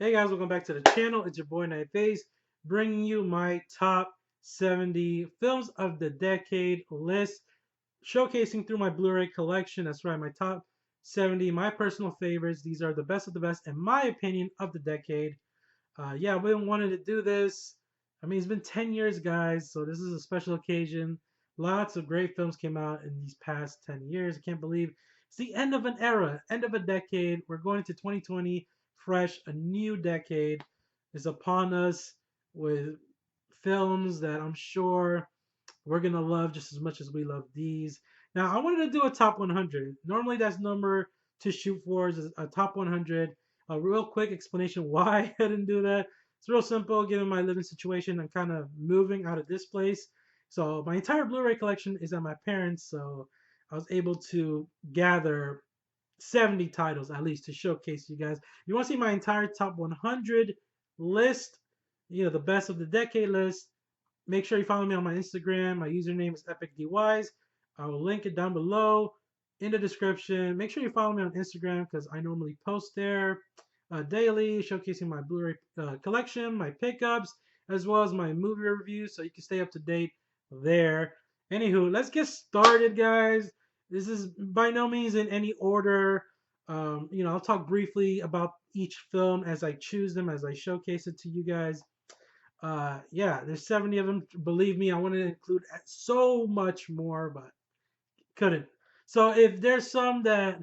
Hey guys, welcome back to the channel. It's your boy Nightface, bringing you my top 70 films of the decade list, showcasing through my Blu-ray collection. That's right, my top 70, my personal favorites. These are the best of the best, in my opinion, of the decade. Yeah, we wanted to do this. I mean, it's been 10 years, guys, so this is a special occasion. Lots of great films came out in these past 10 years. I can't believe it's the end of an era, end of a decade. We're going into 2020 fresh. A new decade is upon us with films that I'm sure we're going to love just as much as we love these. Now, I wanted to do a top 100. Normally, that's number to shoot for is a top 100. A real quick explanation why I didn't do that. It's real simple given my living situation. I'm kind of moving out of this place. So my entire Blu-ray collection is at my parents. So I was able to gather 70 titles at least to showcase you guys. You want to see my entire top 100 list, the best of the decade list. Make sure you follow me on my Instagram. My username is EpicDWise. I will link it down below in the description. Make sure you follow me on Instagram because I normally post there daily, showcasing my Blu-ray collection, my pickups, as well as my movie reviews, so you can stay up to date there. Anywho, let's get started, guys. This is by no means in any order. I'll talk briefly about each film as I choose them, as I showcase it to you guys. Yeah, there's 70 of them. Believe me, I wanted to include so much more, but couldn't. So if there's some that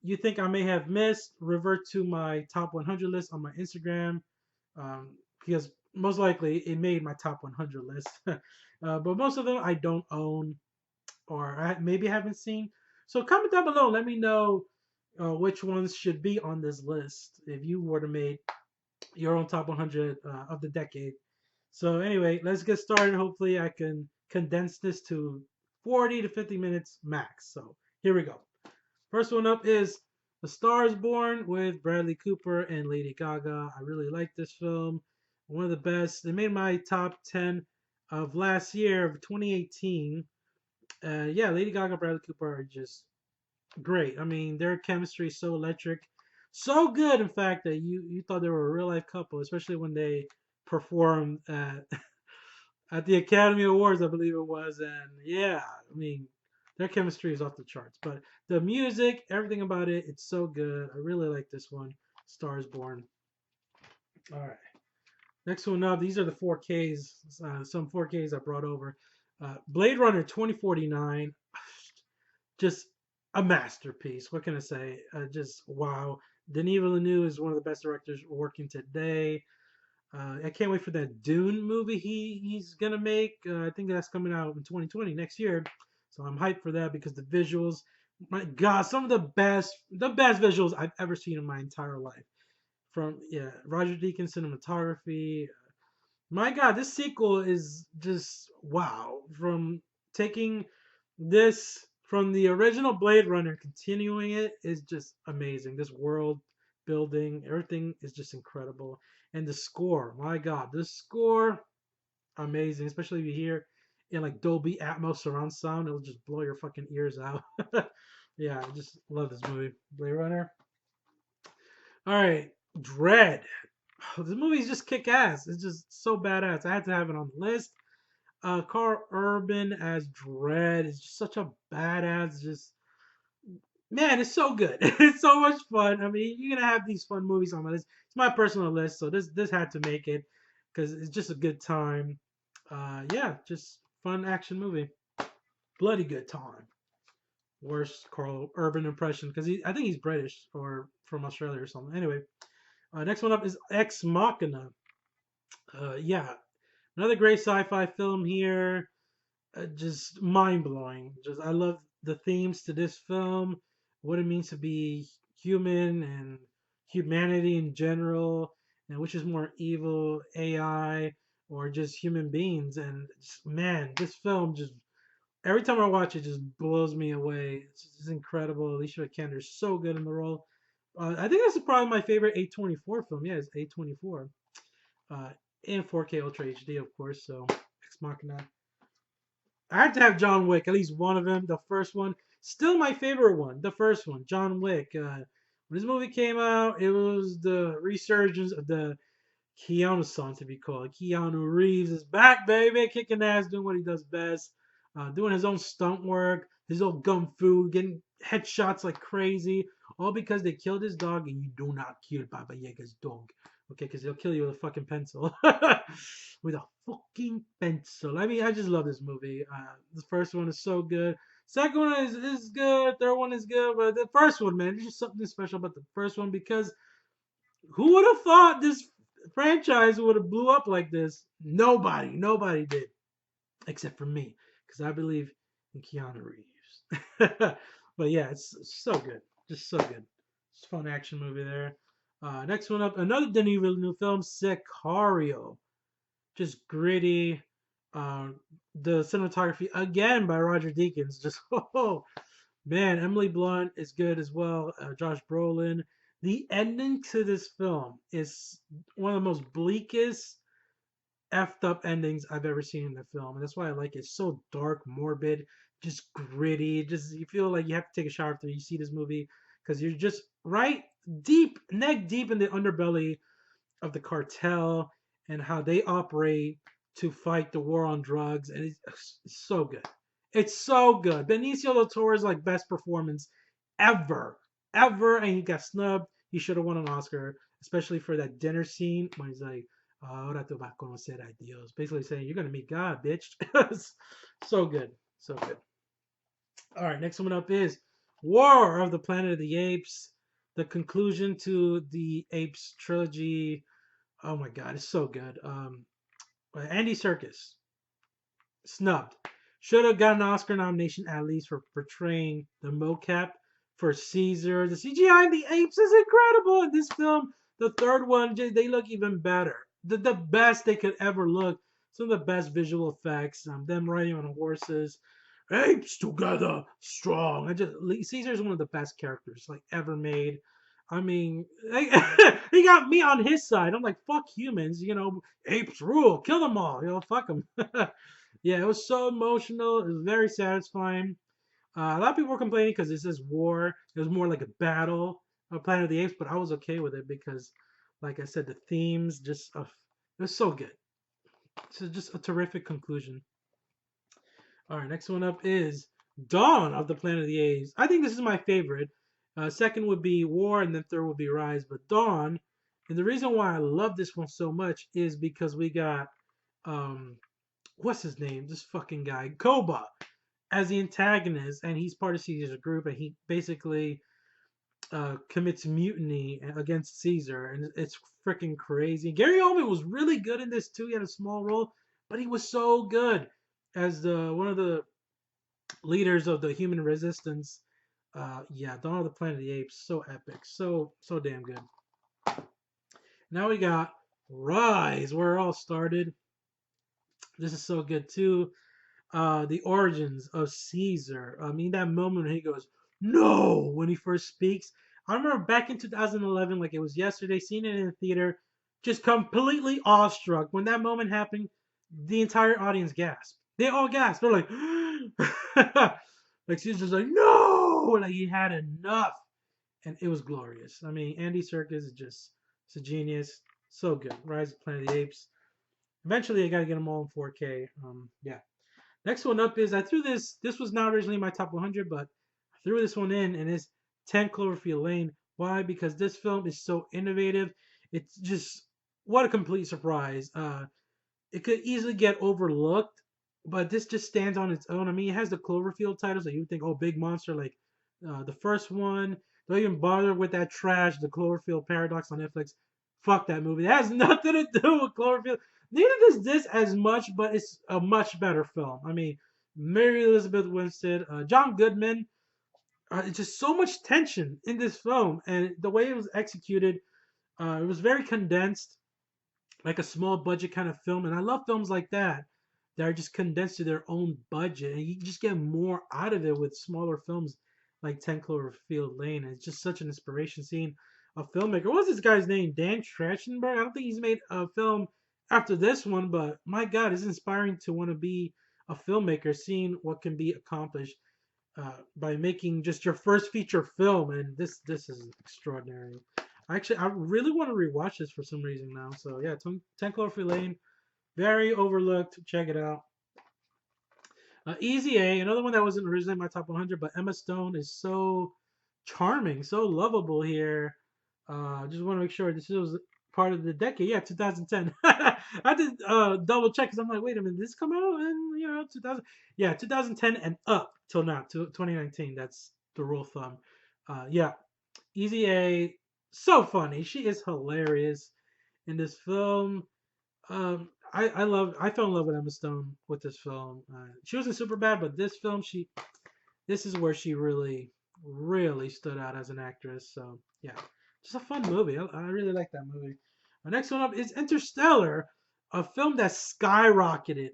you think I may have missed, revert to my top 100 list on my Instagram, because most likely it made my top 100 list. But most of them I don't own or I maybe haven't seen. So comment down below. Let me know which ones should be on this list if you were to make your own top 100 of the decade. So anyway, let's get started. Hopefully I can condense this to 40 to 50 minutes max. So here we go. First one up is A Star is Born with Bradley Cooper and Lady Gaga. I really like this film. One of the best. They made my top 10 of last year of 2018. Yeah, Lady Gaga, Bradley Cooper are just great. I mean, their chemistry is so electric, so good, in fact, that you thought they were a real life couple, especially when they performed at the Academy Awards, I believe it was. And yeah, I mean, their chemistry is off the charts. But the music, everything about it, it's so good. I really like this one, Stars Born. All right. Next one up, these are the 4Ks, some 4Ks I brought over. Blade Runner 2049, just a masterpiece. What can I say? Just wow. Denis Villeneuve is one of the best directors working today. I can't wait for that Dune movie he's gonna make. I think that's coming out in 2020 next year. So I'm hyped for that because the visuals, my God, some of the best visuals I've ever seen in my entire life. From yeah, Roger Deakins cinematography. My God, this sequel is just wow. From taking this from the original Blade Runner, continuing it is just amazing. This world building, everything is just incredible. And the score, my God, this score, amazing. Especially if you hear in like Dolby Atmos surround sound, it'll just blow your fucking ears out. Yeah, I just love this movie, Blade Runner. All right, Dread. This movie's just kick ass. It's just so badass. I had to have it on the list. Carl Urban as Dread is just such a badass. Just man, it's so good. It's so much fun. I mean, you're gonna have these fun movies on my list. It's my personal list, so this had to make it because it's just a good time. Yeah, just fun action movie. Bloody good time. Worst Carl Urban impression because I think he's British or from Australia or something. Anyway, next one up is Ex Machina. Yeah, another great sci-fi film here. Just mind blowing. Just I love the themes to this film, what it means to be human and humanity in general, and which is more evil, AI or just human beings. And just, man, this film just every time I watch it just blows me away. It's just incredible. Alicia Vikander is so good in the role. I think that's probably my favorite A24 film. Yeah, it's A24. Uh, in 4K Ultra HD, of course. So Ex Machina. I had to have John Wick, at least one of them. The first one, still my favorite one. The first one, John Wick. When this movie came out, it was the resurgence of the Keanu song to be called. Keanu Reeves is back, baby, kicking ass, doing what he does best, doing his own stunt work, his own gun fu, getting headshots like crazy, all because they killed his dog, and you do not kill Baba Yaga's dog, okay? Because he'll kill you with a fucking pencil, with a fucking pencil. I mean, I just love this movie. The first one is so good. Second one is good. Third one is good, but the first one, man, there's just something special about the first one because who would have thought this franchise would have blew up like this? Nobody did, except for me, because I believe in Keanu Reeves. But yeah, it's so good, just so good. It's a fun action movie there. Next one up, another Denis Villeneuve film, Sicario. Just gritty. Uh, the cinematography again by Roger Deakins. Just oh man, Emily Blunt is good as well. Josh Brolin. The ending to this film is one of the most bleakest, effed up endings I've ever seen in a film, and that's why I like it. It's so dark, morbid, just gritty. Just you feel like you have to take a shower after you see this movie because you're just right deep, neck deep in the underbelly of the cartel and how they operate to fight the war on drugs, and it's so good. It's so good. Benicio del Toro's like best performance ever, ever, and he got snubbed. He should have won an Oscar, especially for that dinner scene when he's like, "Ahora tú vas a conocer a Dios," basically saying you're gonna meet God, bitch. So good, so good. All right, next one up is War of the Planet of the Apes, the conclusion to the Apes trilogy. Oh my god, it's so good. Andy Serkis snubbed. Should have got an Oscar nomination at least for portraying the mocap for Caesar. The CGI in the apes is incredible in this film. The third one, they look even better. The best they could ever look. Some of the best visual effects. Them riding on horses. Apes together, strong. Caesar is one of the best characters like ever made. I mean, he got me on his side. I'm like, fuck humans, apes rule, kill them all, fuck them. Yeah, it was so emotional. It was very satisfying. A lot of people were complaining because this is war. It was more like a battle of Planet of the Apes, but I was okay with it because, like I said, the themes it was so good. It's just a terrific conclusion. All right, next one up is Dawn of the Planet of the Apes. I think this is my favorite. Second would be War, and then third would be Rise. But Dawn, and the reason why I love this one so much is because we got um, what's his name? This fucking guy, Koba, as the antagonist, and he's part of Caesar's group, and he basically commits mutiny against Caesar, and it's freaking crazy. Gary Oldman was really good in this too. He had a small role, but he was so good as the one of the leaders of the human resistance. Yeah, Dawn of the Planet of the Apes, so epic, so damn good. Now we got Rise, where it all started. This is so good too. The origins of Caesar. I mean, that moment when he goes, "No," when he first speaks. I remember back in 2011, like it was yesterday, seeing it in the theater, just completely awestruck. When that moment happened, the entire audience gasped. They all gasped. They're like, like Caesar's like, "No!" Like he had enough, and it was glorious. I mean, Andy Serkis is it's a genius. So good. Rise of Planet of the Apes. Eventually, I got to get them all in 4K. Yeah. Next one up is I threw this. This was not originally my top 100, but I threw this one in, and it's 10 Cloverfield Lane. Why? Because this film is so innovative. It's just what a complete surprise. It could easily get overlooked, but this just stands on its own. I mean, it has the Cloverfield title, so you would think, oh, big monster like the first one. Don't even bother with that trash, the Cloverfield Paradox on Netflix. Fuck that movie. That has nothing to do with Cloverfield. Neither does this as much, but it's a much better film. I mean, Mary Elizabeth Winstead, John Goodman. It's just so much tension in this film, and the way it was executed, it was very condensed, like a small budget kind of film. And I love films like that are just condensed to their own budget, and you just get more out of it with smaller films like 10 Cloverfield Lane. And it's just such an inspiration seeing a filmmaker. What was this guy's name? Dan Trachtenberg? I don't think he's made a film after this one, but my God, it's inspiring to want to be a filmmaker, seeing what can be accomplished. by making just your first feature film, and this is extraordinary. Actually, I really want to rewatch this for some reason now. So yeah, 10 Cloverfield Lane, very overlooked. Check it out. Easy A, another one that wasn't originally in my top 100, but Emma Stone is so charming, so lovable here. Just want to make sure this was part of the decade. Yeah, 2010. I did double check because I'm like, wait a minute, this come out in 2000? Yeah, 2010 and up till now, to 2019. That's the rule of thumb. Yeah, Easy A, so funny. She is hilarious in this film. I fell in love with Emma Stone with this film. She wasn't super bad, but this is where she really stood out as an actress. So yeah, just a fun movie. I really like that movie. The next one up is Interstellar, a film that skyrocketed,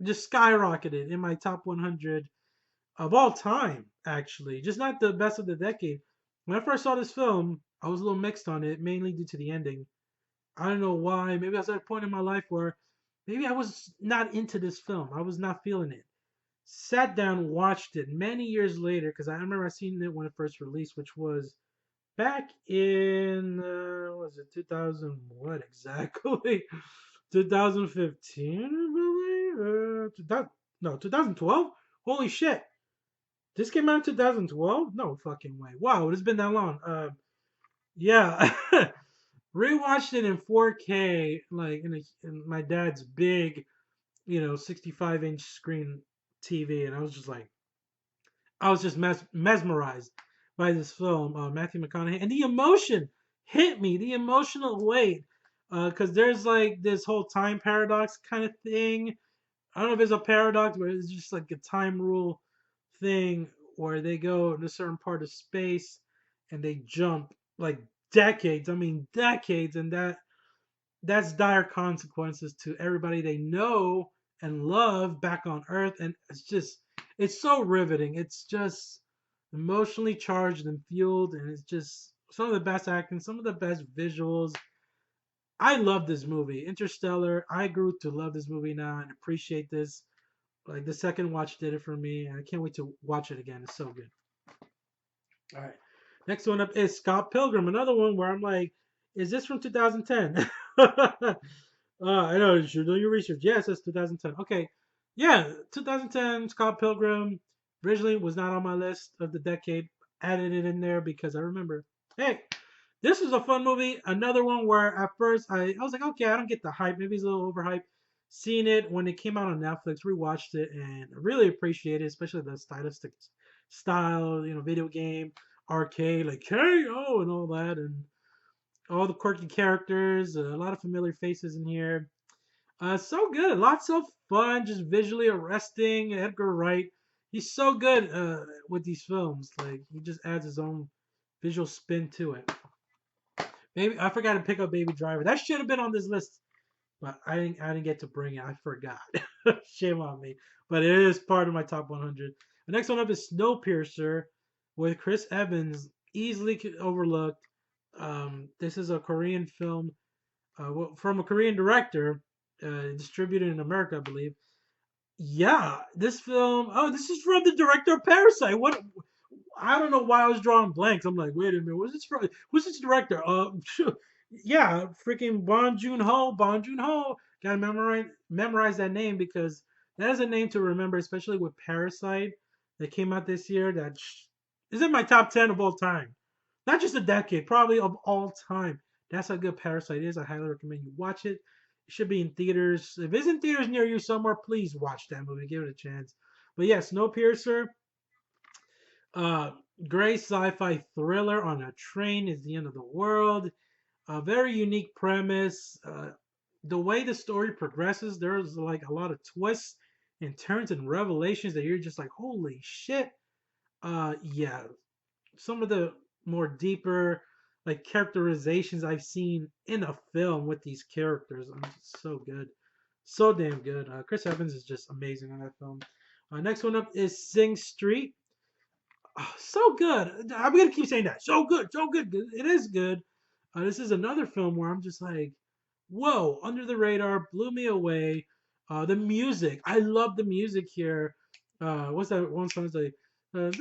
just skyrocketed in my top 100 of all time. Actually, just not the best of the decade. When I first saw this film, I was a little mixed on it, mainly due to the ending. I don't know why. Maybe I was at a point in my life where maybe I was not into this film. I was not feeling it. Sat down, watched it many years later because I remember I seen it when it first released, which was back in was it 2000? What exactly? 2015, I believe. 2000, no, 2012. Holy shit! This came out in 2012? No fucking way! Wow, it's been that long. Yeah. Rewatched it in 4K, like in my dad's big, 65-inch screen TV, and I was just mesmerized by this film, Matthew McConaughey, and the emotion hit me, the emotional weight, because there's like this whole time paradox kind of thing. I don't know if it's a paradox, but it's just like a time rule thing where they go in a certain part of space and they jump like decades. I mean decades, and that's dire consequences to everybody they know and love back on Earth. And it's so riveting. It's just emotionally charged and fueled, and it's just some of the best acting, some of the best visuals. I love this movie, Interstellar. I grew to love this movie now and appreciate this. Like the second watch did it for me, and I can't wait to watch it again. It's so good. All right. Next one up is Scott Pilgrim, another one where I'm like, is this from 2010? I know you should do your research. Yes, it's 2010. Okay, yeah, 2010 Scott Pilgrim originally was not on my list of the decade. Added it in there because I remember. Hey, this was a fun movie. Another one where at first I was like, okay, I don't get the hype. Maybe it's a little overhyped. Seeing it when it came out on Netflix, rewatched it and really appreciated it, especially the stylistic style, video game, arcade, like KO and all that, and all the quirky characters, a lot of familiar faces in here. So good, lots of fun, just visually arresting. Edgar Wright, he's so good with these films. Like he just adds his own visual spin to it. Maybe I forgot to pick up Baby Driver. That should have been on this list, but I didn't get to bring it. I forgot. Shame on me. But it is part of my top 100. The next one up is Snowpiercer with Chris Evans, easily overlooked. This is a Korean film from a Korean director, distributed in America, I believe. Yeah, this film. Oh, this is from the director of Parasite. What? I don't know why I was drawing blanks. I'm like, wait a minute, what's this from? Who's this director? Yeah, freaking Bong Joon Ho. Bong Joon Ho. Gotta memorize that name because that is a name to remember, especially with Parasite that came out this year. That is in my top 10 of all time. Not just a decade, probably of all time. That's how good Parasite is. I highly recommend you watch it. It should be in theaters. If it's in theaters near you somewhere, please watch that movie. Give it a chance. But yeah, Snowpiercer. Uh, Great sci-fi thriller on a train is the end of the world. A very unique premise. The way the story progresses, there's like a lot of twists and turns and revelations that you're just like, holy shit. Yeah, some of the more deeper like characterizations I've seen in a film with these characters. Just so good, so damn good. Chris Evans is just amazing in that film. Next one up is Sing Street. Oh, so good. I'm gonna keep saying that. So good, so good. It is good. This is another film where I'm just like, whoa, under the radar, blew me away. The music, I love the music here. What's that one song? It's like As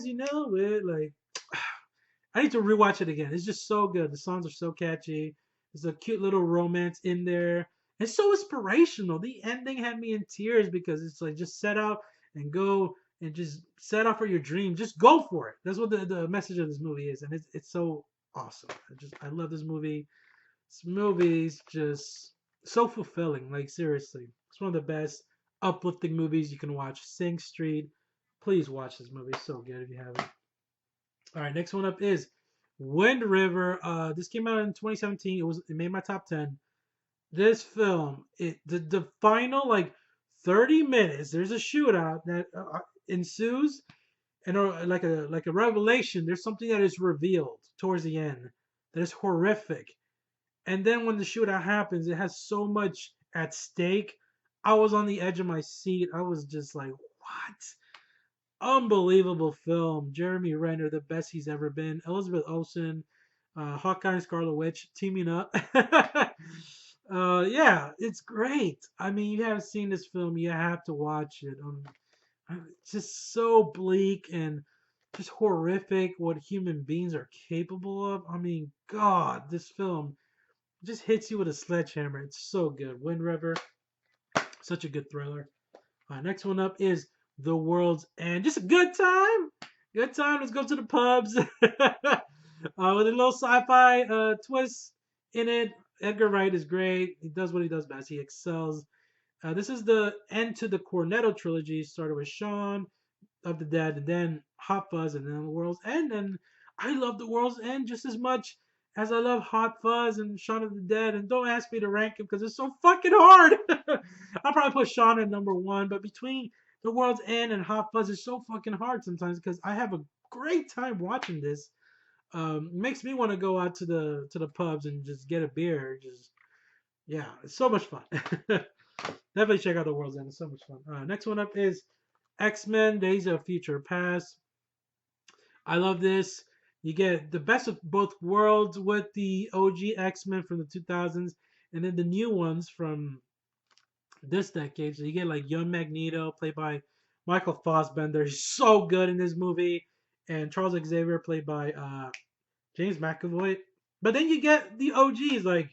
you know it, like I need to rewatch it again. It's just so good. The songs are so catchy. There's a cute little romance in there. It's so inspirational. The ending had me in tears because it's like just set out and go and just set out for your dream. Just go for it. That's what the message of this movie is, and it's so awesome. I love this movie. This movie's just so fulfilling. Like seriously, it's one of the best uplifting movies you can watch. Sing Street. Please watch this movie. It's so good if you haven't. All right, next one up is Wind River. This came out in 2017. It made my top 10. This film, the final like 30 minutes, there's a shootout that ensues, and like a revelation. There's something that is revealed towards the end that is horrific. And then when the shootout happens, it has so much at stake. I was on the edge of my seat. I was just like, what? Unbelievable film. Jeremy Renner, the best he's ever been. Elizabeth Olsen, Hawkeye and Scarlet Witch teaming up. Yeah, it's great. I mean, you haven't seen this film, you have to watch it. It's just so bleak and just horrific what human beings are capable of. I mean, God, this film just hits you with a sledgehammer. It's so good. Wind River, such a good thriller. Next one up is The World's End. Just a good time. Good time. Let's go to the pubs. With a little sci-fi twist in it. Edgar Wright is great. He does what he does best. He excels. This is the end to the Cornetto trilogy. Started with Shaun of the Dead, and then Hot Fuzz, and then The World's End. And I love The World's End just as much as I love Hot Fuzz and Shaun of the Dead. And don't ask me to rank them because it's so fucking hard. I'll probably put Shaun at number one, but between The World's End and Hot Fuzz, it's so fucking hard sometimes because I have a great time watching this. Makes me want to go out to the pubs and just get a beer. Just yeah, it's so much fun. Definitely check out The World's End. It's so much fun. Next one up is X-Men: Days of Future Past. I love this. You get the best of both worlds with the OG X-Men from the 2000s and then the new ones from this decade. So you get like young Magneto, played by Michael Fassbender. He's so good in this movie. And Charles Xavier, played by James McAvoy. But then you get the OGs like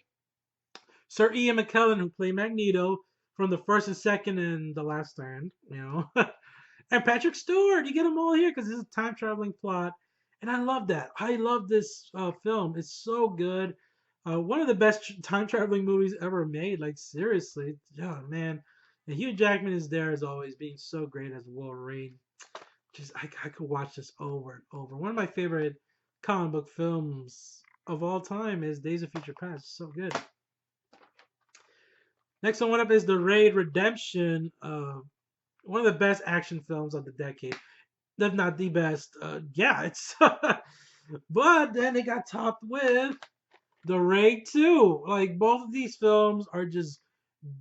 Sir Ian McKellen, who played Magneto from the first and second and the last stand, and Patrick Stewart. You get them all here because it's a time traveling plot, and I love that. I love this film. It's so good. One of the best time traveling movies ever made. Like seriously, yeah, man. And Hugh Jackman is there as always, being so great as Wolverine. Just I could watch this over and over. One of my favorite comic book films of all time is Days of Future Past. It's so good. Next one up is The Raid Redemption. One of the best action films of the decade. If not the best. Yeah, it's. But then it got topped with The Raid 2. Like, both of these films are just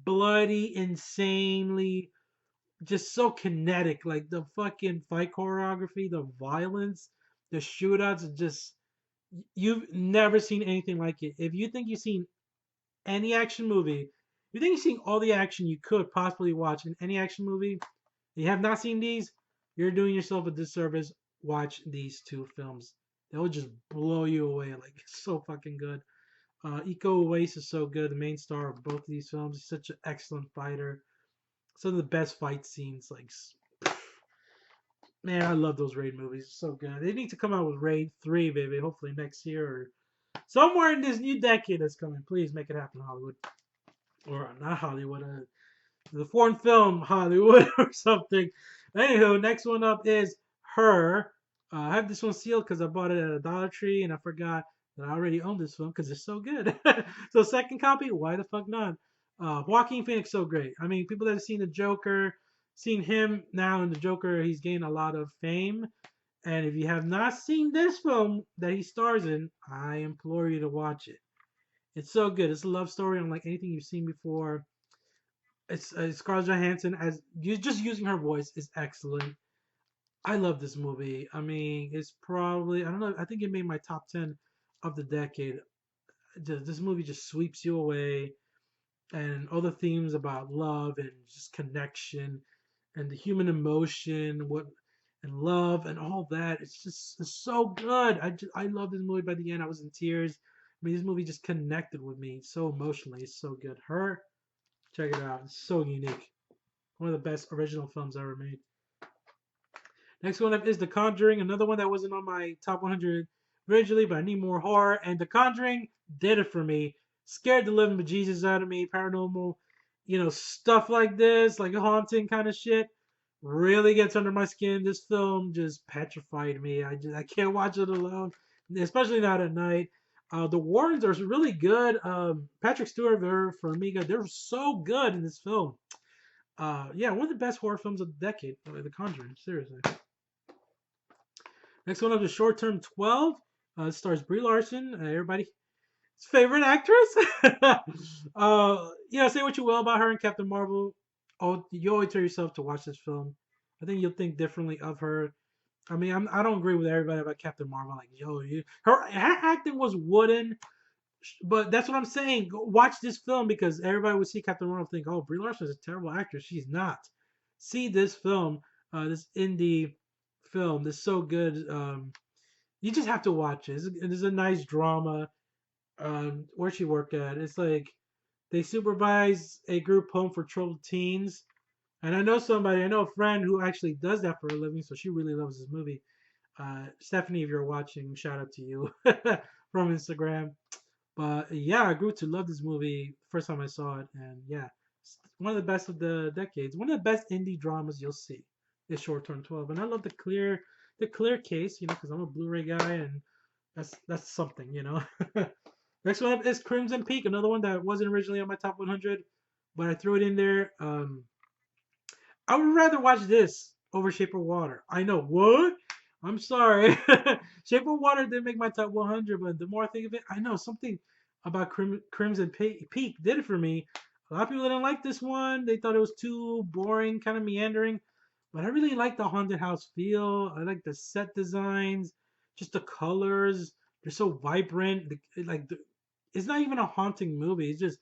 bloody, insanely, just so kinetic. Like, the fucking fight choreography, the violence, the shootouts, just. You've never seen anything like it. If you think you've seen any action movie, you think you've seen all the action you could possibly watch in any action movie, you have not seen these, you're doing yourself a disservice. Watch these two films. They'll just blow you away. Like, it's so fucking good. Iko Uwais is so good, the main star of both of these films. He's such an excellent fighter. Some of the best fight scenes. Like, man, I love those Raid movies. It's so good. They need to come out with Raid 3, baby. Hopefully next year or somewhere in this new decade that's coming. Please make it happen, Hollywood. Or not Hollywood, the foreign film Hollywood or something. Anywho, next one up is Her. I have this one sealed because I bought it at a Dollar Tree and I forgot that I already own this film because it's so good. So second copy, why the fuck not? Joaquin Phoenix so great. I mean, people that have seen the Joker, seen him now in the Joker, he's gained a lot of fame. And if you have not seen this film that he stars in, I implore you to watch it. It's so good. It's a love story unlike anything you've seen before. It's Scarlett Johansson as you just using her voice is excellent. I love this movie. I mean, it's probably I don't know. I think it made my top 10 of the decade. This movie just sweeps you away, and all the themes about love and just connection and the human emotion. What and love and all that. It's so good. I love this movie. By the end, I was in tears. I mean, this movie just connected with me so emotionally. It's so good. Her, check it out. It's so unique. One of the best original films ever made. Next one up is The Conjuring, another one that wasn't on my top 100 originally, but I need more horror. And The Conjuring did it for me. Scared the living bejesus out of me. Paranormal, stuff like this, like a haunting kind of shit, really gets under my skin. This film just petrified me. I can't watch it alone, especially not at night. The Warrens are really good. Patrick Stewart, Vera Farmiga, they're so good in this film. Yeah, one of the best horror films of the decade. The Conjuring, seriously. Next one up is Short Term 12. It stars Brie Larson, everybody's favorite actress. Say what you will about her and Captain Marvel. Oh, you owe it to yourself to watch this film. I think you'll think differently of her. I mean, I don't agree with everybody about Captain Marvel. Like, her acting was wooden, but that's what I'm saying. Go watch this film because everybody would see Captain Marvel and think, oh, Brie Larson is a terrible actress. She's not. See this film, this indie film. That's so good. You just have to watch it. It's a nice drama. Where she worked at, it's like they supervise a group home for troubled teens. And I know a friend who actually does that for a living, so she really loves this movie. Stephanie, if you're watching, shout out to you from Instagram. But yeah, I grew to love this movie first time I saw it, and yeah, it's one of the best of the decades. One of the best indie dramas you'll see is Short Term 12, and I love the clear case, because I'm a Blu-ray guy, and that's something. Next one up is Crimson Peak, another one that wasn't originally on my top 100, but I threw it in there. I would rather watch this over Shape of Water. I know what. I'm sorry. Shape of Water didn't make my top 100, but the more I think of it, I know something about Crimson Peak did it for me. A lot of people didn't like this one. They thought it was too boring, kind of meandering. But I really like the haunted house feel. I like the set designs, just the colors. They're so vibrant. It's not even a haunting movie. It's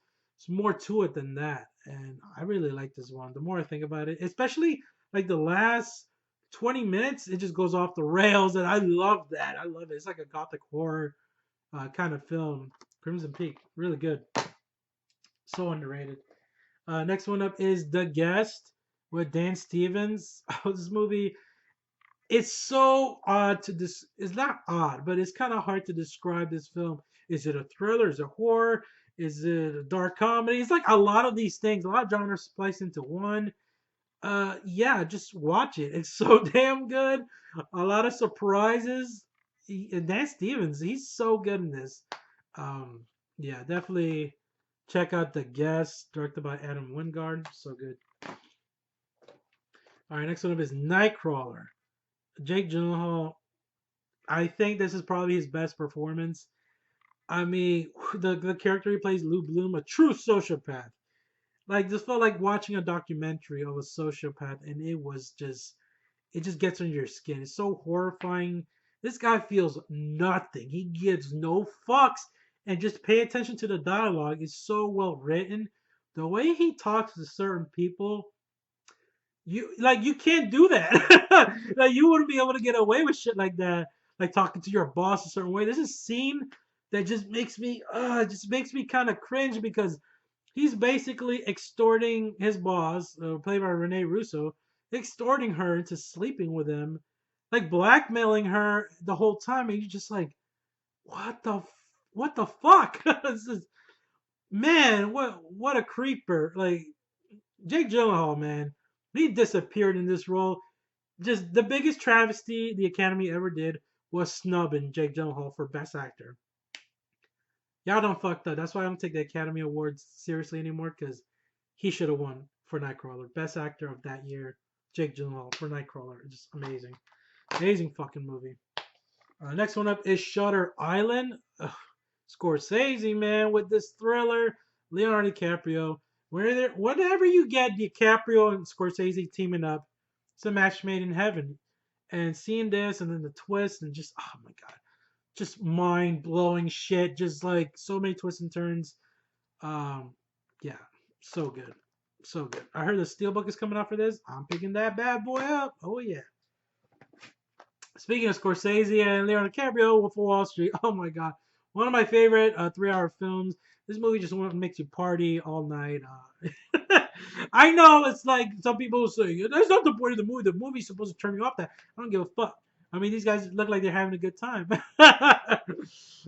more to it than that. And I really like this one. The more I think about it, especially like the last 20 minutes, it just goes off the rails, and I love that. I love it. It's like a gothic horror kind of film. Crimson Peak, really good. So underrated. Next one up is The Guest with Dan Stevens. Oh, this movie, it's so odd to this. It's not odd, but it's kind of hard to describe this film. Is it a thriller? Is it horror? Is it a dark comedy? It's like a lot of these things, a lot of genres spliced into one. Yeah, just watch it. It's so damn good. A lot of surprises. And Dan Stevens, he's so good in this. Um, yeah, definitely check out The Guest, directed by Adam Wingard. So good. All right, next one up is Nightcrawler. Jake Gyllenhaal. I think this is probably his best performance. I mean, the character he plays, Lou Bloom, a true sociopath. Like, this felt like watching a documentary of a sociopath, and it just gets under your skin. It's so horrifying. This guy feels nothing. He gives no fucks, and just pay attention to the dialogue. It's so well written. The way he talks to certain people, you can't do that. Like, you wouldn't be able to get away with shit like that. Like talking to your boss a certain way. There's a scene that just makes me kind of cringe because he's basically extorting his boss, played by Renee Russo, extorting her into sleeping with him, like blackmailing her the whole time, and you're just like, what the fuck? This is, man, what a creeper! Like Jake Gyllenhaal, man, he disappeared in this role. Just the biggest travesty the Academy ever did was snubbing Jake Gyllenhaal for Best Actor. Y'all done fucked up. That's why I don't take the Academy Awards seriously anymore, because he should have won for Nightcrawler. Best actor of that year, Jake Gyllenhaal for Nightcrawler. Just amazing. Amazing fucking movie. Next one up is Shutter Island. Ugh, Scorsese, man, with this thriller. Leonardo DiCaprio. Whenever you get DiCaprio and Scorsese teaming up, it's a match made in heaven. And seeing this and then the twist and just, oh my god, just mind blowing shit. Just like so many twists and turns. Um, yeah, so good, so good. I heard the Steelbook is coming out for this. I'm picking that bad boy up. Oh yeah. Speaking of Scorsese and Leonardo DiCaprio, Wolf of Wall Street. Oh my God, one of my favorite 3-hour films. This movie just makes you party all night. I know it's like some people say that's not the point of the movie. The movie's supposed to turn you off. That I don't give a fuck. I mean, these guys look like they're having a good time. For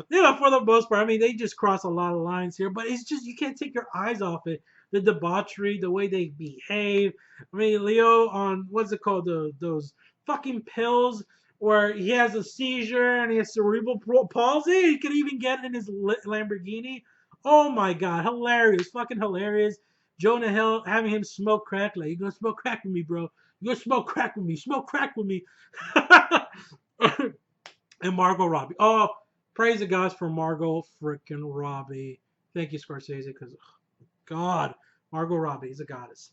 the most part. I mean, they just cross a lot of lines here, but it's just you can't take your eyes off it. The debauchery, the way they behave. I mean, Leo on what's it called? Those fucking pills where he has a seizure and he has cerebral palsy. He could even get in his Lamborghini. Oh my God, hilarious, fucking hilarious. Jonah Hill having him smoke crack. Like, you gonna smoke crack with me, bro? You gonna smoke crack with me? Smoke crack with me. And Margot Robbie. Oh, praise the gods for Margot freaking Robbie. Thank you, Scorsese, because God, Margot Robbie is a goddess.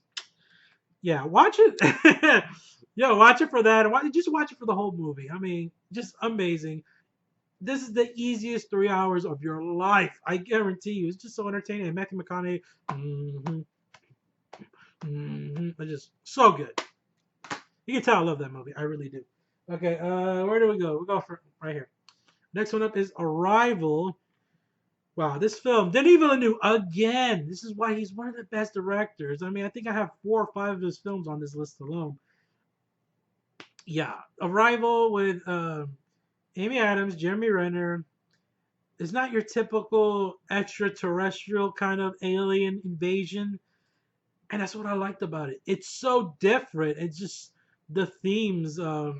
Yeah, watch it. Yeah, watch it for that. Just watch it for the whole movie. I mean, just amazing. This is the easiest 3 hours of your life. I guarantee you. It's just so entertaining. And Matthew McConaughey, it's just so good. You can tell I love that movie. I really do. Okay, where do we go? We go for right here. Next one up is Arrival. Wow, this film, Denis Villeneuve, again. This is why he's one of the best directors. I mean, I think I have 4 or 5 of his films on this list alone. Yeah, Arrival with Amy Adams, Jeremy Renner. It's not your typical extraterrestrial kind of alien invasion. And that's what I liked about it. It's so different. It's just the themes of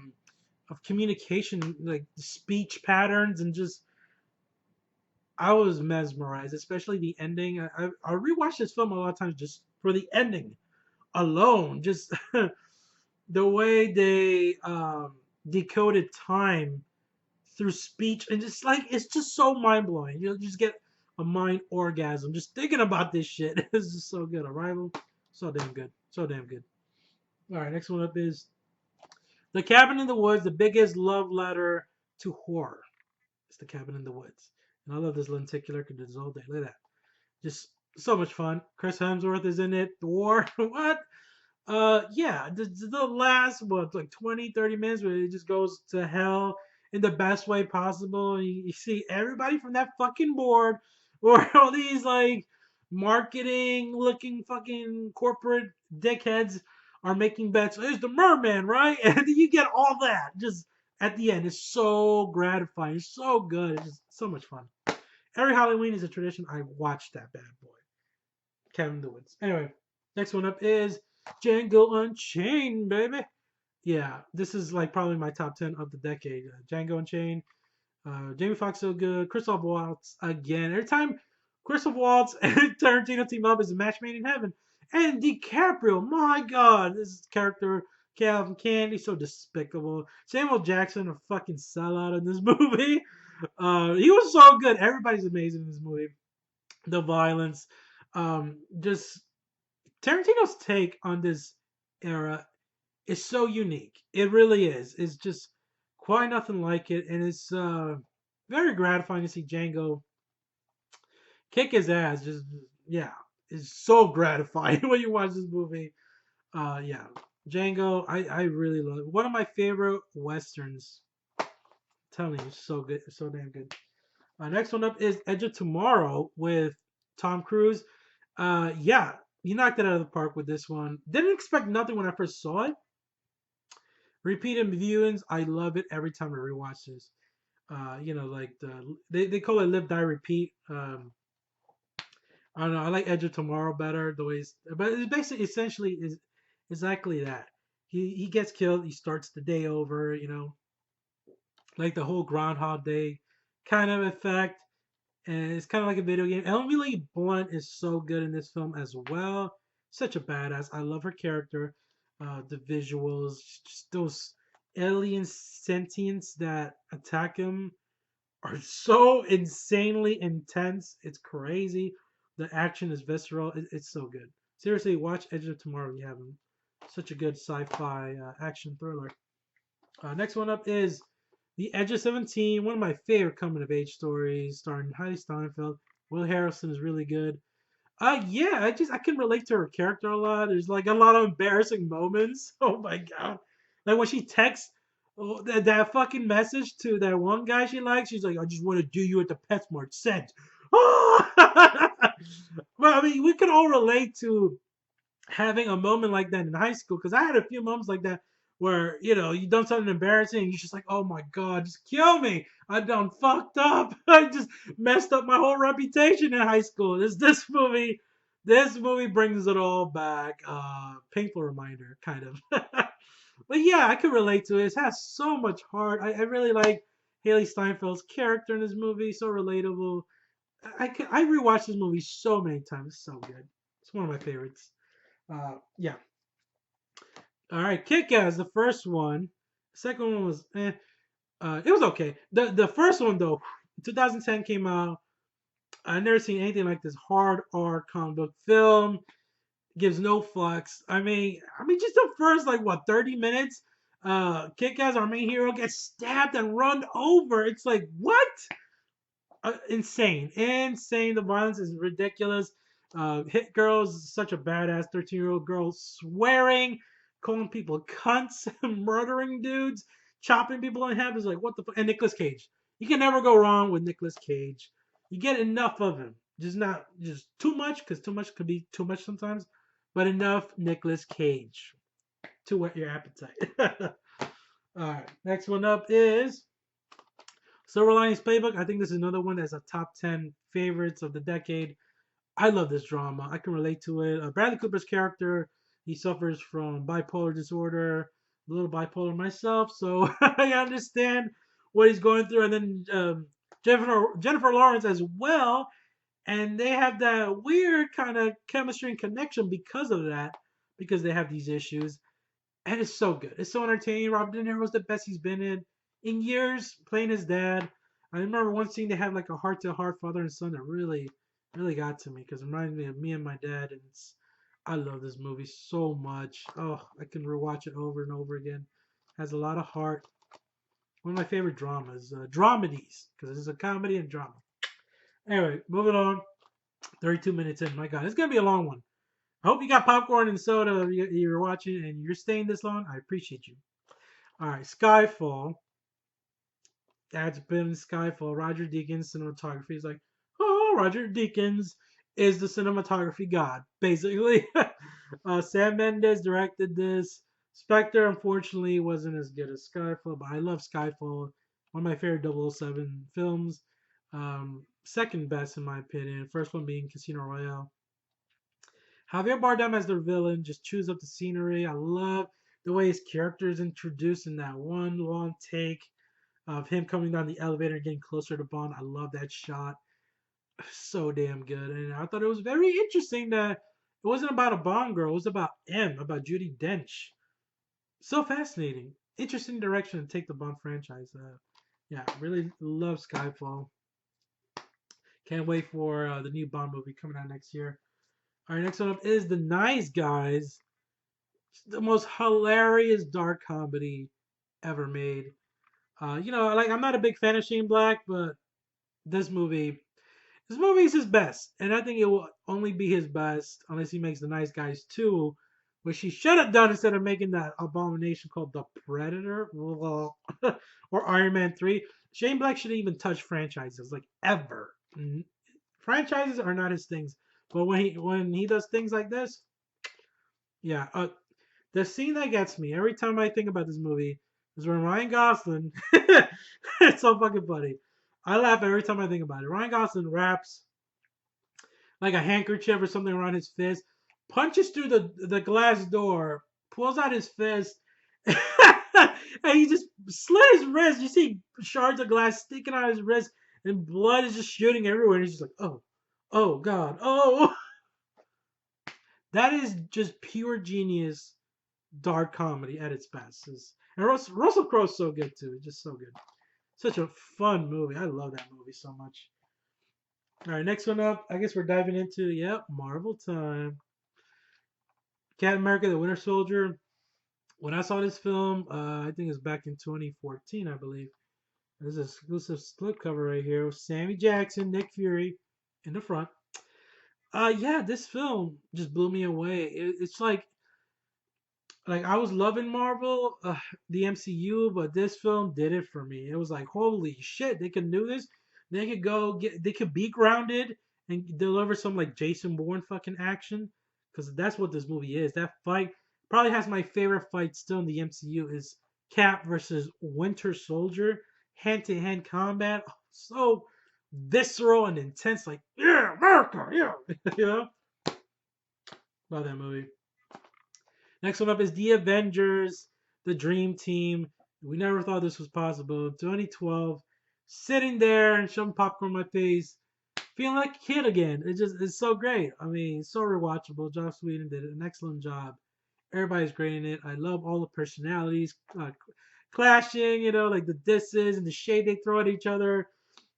communication, like speech patterns, and just I was mesmerized, especially the ending. I rewatched this film a lot of times just for the ending alone. Just the way they decoded time through speech and just like it's just so mind blowing. You'll just get a mind orgasm just thinking about this shit. It's just so good. Arrival, so damn good, so damn good. All right, next one up is The Cabin in the Woods, the biggest love letter to horror. It's The Cabin in the Woods, and I love this lenticular. Could do this all day. Look at that, just so much fun. Chris Hemsworth is in it. Thor, what? Yeah, the last what like 20-30 minutes where it just goes to hell in the best way possible. You see everybody from that fucking board or all these like marketing looking fucking corporate dickheads are making bets. There's the merman, right? And you get all that just at the end. It's so gratifying. It's so good. It's just so much fun. Every Halloween is a tradition. I watch that bad boy. Cabin in the Woods. Anyway, next one up is Django Unchained, baby. Yeah, this is like probably my top 10 of the decade. Django Unchained. Jamie Foxx so good. Christoph Waltz again. Every time Christoph Waltz and Tarantino team up is a match made in heaven. And DiCaprio, my God, this character Calvin Candy so despicable. Samuel Jackson a fucking sellout in this movie. He was so good. Everybody's amazing in this movie. The violence, just Tarantino's take on this era is so unique. It really is. It's just quite nothing like it, and it's very gratifying to see Django kick his ass. Just yeah, it's so gratifying when you watch this movie. Yeah, Django, I really love it. One of my favorite westerns. I'm telling you, it's so good. It's so damn good. Next one up is Edge of Tomorrow with Tom Cruise. Yeah, he knocked it out of the park with this one. Didn't expect nothing when I first saw it. Repeated viewings, I love it every time I rewatch this. Like they call it Live Die Repeat. I don't know. I like Edge of Tomorrow better. The ways, but it's basically essentially is exactly that. He gets killed. He starts the day over. Like the whole Groundhog Day kind of effect. And it's kind of like a video game. Emily Blunt is so good in this film as well. Such a badass. I love her character. The visuals, just those alien sentients that attack him are so insanely intense. It's crazy. The action is visceral. It's so good. Seriously, watch Edge of Tomorrow. You have such a good sci-fi action thriller. Next one up is The Edge of 17, one of my favorite coming of age stories, starring Heidi Steinfeld. Will Harrelson is really good. Yeah, I can relate to her character a lot. There's like a lot of embarrassing moments. Oh my god. Like when she texts Oh, that fucking message to that one guy she likes. She's like, I just want to do you at the PetSmart scent. Oh! Well, I mean, we can all relate to having a moment like that in high school because I had a few moments like that where you done something embarrassing and you're just like, oh my god, just kill me. I done fucked up. I just messed up my whole reputation in high school. This movie brings it all back. Painful reminder, kind of. But yeah, I could relate to it. It has so much heart. I really like Haley Steinfeld's character in this movie. So relatable. I rewatched this movie so many times. It's so good. It's one of my favorites. Yeah. All right, Kick-Ass, the first one. The second one was it was okay. The first one though, 2010 came out. I never seen anything like this hard R comic book film. Gives no fucks. I mean, just the first like what 30 minutes. Kick-Ass, our main hero, gets stabbed and run over. It's like what? Insane, insane. The violence is ridiculous. Hit Girl is such a badass 13-year-old girl swearing, calling people cunts, murdering dudes, chopping people in half. Is like what the fuck? And Nicolas Cage. You can never go wrong with Nicolas Cage. You get enough of him, just too much because too much could be too much sometimes, but enough Nicolas Cage to whet your appetite. All right, next one up is Silver Linings Playbook. I think this is another one that's a top 10 favorites of the decade. I love this drama. I can relate to it. Bradley Cooper's character, he suffers from bipolar disorder, a little bipolar myself, so I understand what he's going through. And then Jennifer Lawrence as well, and they have that weird kind of chemistry and connection because of that, because they have these issues. And it's so good. It's so entertaining. Robert De Niro's the best he's been in years, playing his dad. I remember one scene they had like a heart-to-heart father and son that really got to me because it reminds me of me and my dad, and I love this movie so much. Oh, I can rewatch it over and over again. Has a lot of heart. One of my favorite dramas, dramedies, because it's a comedy and drama. Anyway, moving on. 32 minutes in. My God, it's gonna be a long one. I hope you got popcorn and soda. You're watching and you're staying this long. I appreciate you. All right, Skyfall. That's been Skyfall. Roger Deakins cinematography is like, oh, Roger Deakins is the cinematography god, basically. Sam Mendes directed this. Spectre, unfortunately, wasn't as good as Skyfall, but I love Skyfall. One of my favorite 007 films. Second best, in my opinion. First one being Casino Royale. Javier Bardem as the villain just chews up the scenery. I love the way his character is introduced in that one long take of him coming down the elevator and getting closer to Bond. I love that shot. So damn good. And I thought it was very interesting that it wasn't about a Bond girl. It was about M, about Judi Dench. So fascinating. Interesting direction to take the Bond franchise. Yeah, really love Skyfall. Can't wait for the new Bond movie coming out next year. All right, next one up is The Nice Guys. It's the most hilarious dark comedy ever made. Like I'm not a big fan of Shane Black, but this movie, this movie is his best, and I think it will only be his best unless he makes The Nice Guys 2, which he should have done instead of making that abomination called The Predator or Iron Man 3. Shane Black shouldn't even touch franchises like ever. Franchises are not his things, but when he does things like this, yeah. The scene that gets me every time I think about this movie is when Ryan Gosling. It's so fucking funny. I laugh every time I think about it. Ryan Gosling wraps like a handkerchief or something around his fist, punches through the glass door, pulls out his fist, and he just slit his wrist. You see shards of glass sticking out his wrist, and blood is just shooting everywhere. And he's just like, oh God, oh. That is just pure genius, dark comedy at its best. And Russell Crowe's so good too, just so good. Such a fun movie. I love that movie so much. All right, next one up. I guess we're diving into Marvel time. Captain America: The Winter Soldier. When I saw this film, I think it was back in 2014, I believe. There's an exclusive slip cover right here with Sammy Jackson, Nick Fury in the front. Yeah, this film just blew me away. It's like like I was loving Marvel, the MCU, but this film did it for me. It was like, holy shit, they can do this. They could be grounded and deliver some like Jason Bourne fucking action, because that's what this movie is. That fight probably has my favorite fight still in the MCU is Cap versus Winter Soldier, hand to hand combat, so visceral and intense. Like, yeah, America, yeah, you know, love that movie. Next one up is the Avengers, the Dream Team. We never thought this was possible. 2012, sitting there and shoving popcorn in my face, feeling like a kid again. It's so great. I mean, so rewatchable. Joss Whedon did an excellent job. Everybody's great in it. I love all the personalities clashing. You know, like the disses and the shade they throw at each other.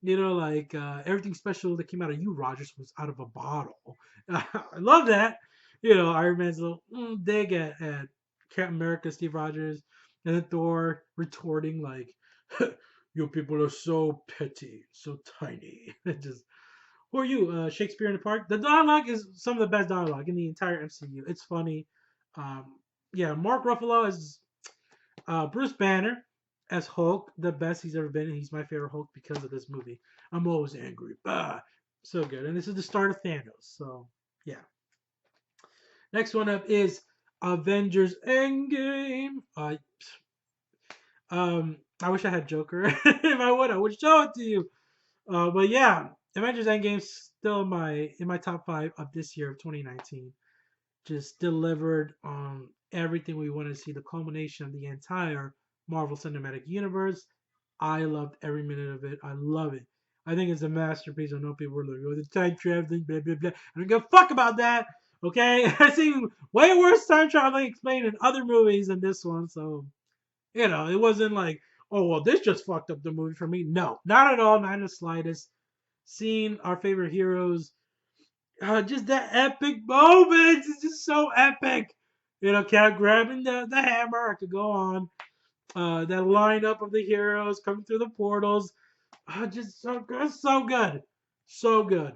You know, like everything special that came out of you, Rogers, was out of a bottle. I love that. You know, Iron Man's little dig at Captain America, Steve Rogers, and then Thor retorting like, "You people are so petty, so tiny." Just who are you, Shakespeare in the Park? The dialogue is some of the best dialogue in the entire MCU. It's funny. Um, yeah, Mark Ruffalo as Bruce Banner as Hulk, the best he's ever been. He's my favorite Hulk because of this movie. I'm always angry. Bah! So good. And this is the start of Thanos. So, yeah. Next one up is Avengers Endgame. I wish I had Joker. If I would show it to you. But yeah, Avengers Endgame still in my top 5 of this year of 2019. Just delivered on everything we wanted to see, the culmination of the entire Marvel Cinematic Universe. I loved every minute of it. I love it. I think it's a masterpiece. I know people were like, oh, the time traveling, blah, blah, blah. I don't give a fuck about that. Okay? I've seen way worse time traveling explained in other movies than this one. So, it wasn't like, oh, well, this just fucked up the movie for me. No, not at all. Not in the slightest. Seeing our favorite heroes just that epic moments. It's just so epic. Cap grabbing the hammer. I could go on. That lineup of the heroes coming through the portals. Just so good. So good. So good.